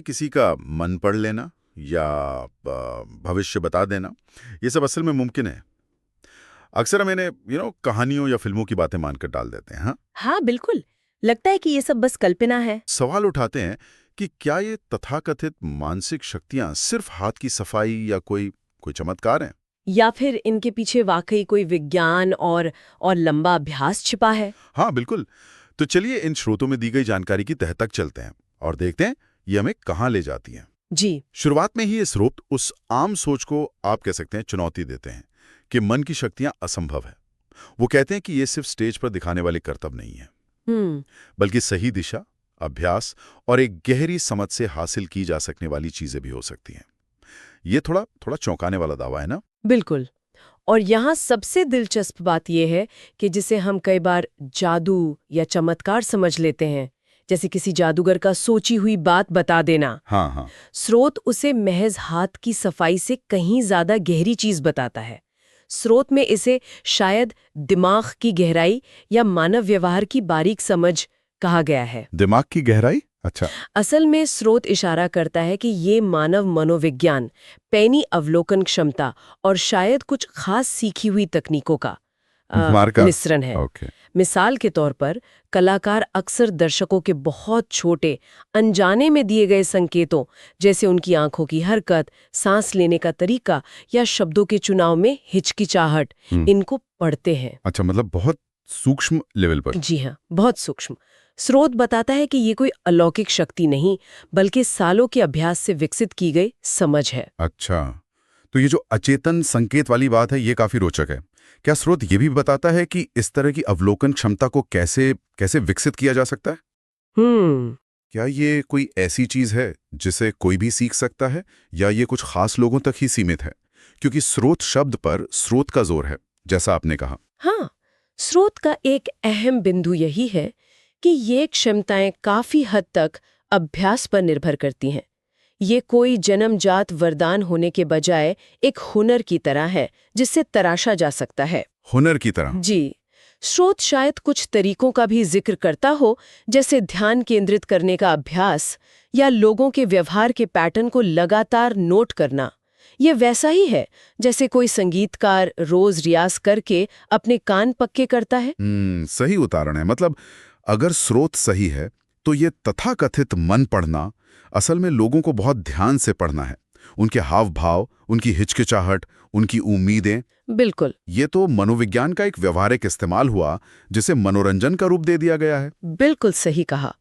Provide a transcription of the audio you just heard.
किसी का मन पढ़ लेना या भविष्य बता देना, ये सब असल में मुमकिन है? अक्सर हम इन्हें कहानियों या फिल्मों की बातें मानकर टाल देते हैं। हाँ, हाँ बिल्कुल। लगता है कि ये सब बस कल्पना है। सवाल उठाते हैं कि क्या ये तथाकथित मानसिक शक्तियां सिर्फ हाथ की सफाई या कोई कोई चमत्कार हैं? या फिर इनके पीछे वाकई कोई विज्ञान और लंबा अभ्यास छिपा है। हाँ, बिल्कुल। तो चलिए इन स्रोतों में दी गई जानकारी की तह तक चलते हैं और देखते हैं ये हमें कहाँ ले जाती हैं। जी। शुरुआत में ही ये स्रोत उस आम सोच को आप कह सकते हैं चुनौती देते हैं कि मन की शक्तियां असंभव है। वो कहते हैं कि ये सिर्फ स्टेज पर दिखाने वाले करतब नहीं है, हम्म। बल्कि सही दिशा, अभ्यास और एक गहरी समझ से हासिल की जा सकने वाली चीजें भी हो सकती हैं। ये थोड़ा थोड़ा चौंकाने वाला दावा है ना? बिल्कुल। और यहाँ सबसे दिलचस्प बात यह है कि जिसे हम कई बार जादू या चमत्कार समझ लेते हैं, जैसे किसी जादूगर का सोची हुई बात बता देना, हाँ हाँ। स्रोत उसे महज हाथ की सफाई से कहीं ज्यादा गहरी चीज बताता है। स्रोत में इसे शायद दिमाग की गहराई या मानव व्यवहार की बारीक समझ कहा गया है। दिमाग की गहराई? अच्छा। असल में स्रोत इशारा करता है कि ये मानव मनोविज्ञान, पैनी अवलोकन क्षमता और शायद कुछ खास सीखी हुई तकनीकों का मार्का। मिश्रण है। ओके। मिसाल के तौर पर कलाकार अक्सर दर्शकों के बहुत छोटे अनजाने में दिए गए संकेतों, जैसे उनकी आंखों की हरकत, सांस लेने का तरीका या शब्दों के चुनाव में हिचकिचाहट, इनको पढ़ते हैं। अच्छा, मतलब बहुत सूक्ष्म लेवल पर। जी हाँ, बहुत सूक्ष्म। स्रोत बताता है कि ये कोई अलौकिक शक्ति नहीं, बल्कि सालों के अभ्यास से विकसित की गई समझ है। अच्छा, तो ये जो अचेतन संकेत वाली बात है ये काफी रोचक है। क्या स्रोत ये भी बताता है कि इस तरह की अवलोकन क्षमता को कैसे कैसे विकसित किया जा सकता है? हम्म। क्या ये कोई ऐसी चीज है जिसे कोई भी सीख सकता है या ये कुछ खास लोगों तक ही सीमित है? क्योंकि स्रोत शब्द पर स्रोत का जोर है, जैसा आपने कहा। हाँ, स्रोत का एक अहम बिंदु यही है कि ये क्षमताएं काफी हद तक अभ्यास पर निर्भर करती हैं। ये कोई जन्मजात वरदान होने के बजाय एक हुनर की तरह है जिससे तराशा जा सकता है। हुनर की तरह? जी। स्रोत शायद कुछ तरीकों का भी जिक्र करता हो, जैसे ध्यान केंद्रित करने का अभ्यास या लोगों के व्यवहार के पैटर्न को लगातार नोट करना। ये वैसा ही है जैसे कोई संगीतकार रोज रियाज करके अपने कान पक्के करता है। सही उदाहरण है। मतलब अगर स्रोत सही है तो ये तथाकथित मन पढ़ना असल में लोगों को बहुत ध्यान से पढ़ना है। उनके हाव भाव, उनकी हिचकिचाहट, उनकी उम्मीदें। बिल्कुल। ये तो मनोविज्ञान का एक व्यवहारिक इस्तेमाल हुआ जिसे मनोरंजन का रूप दे दिया गया है। बिल्कुल सही कहा।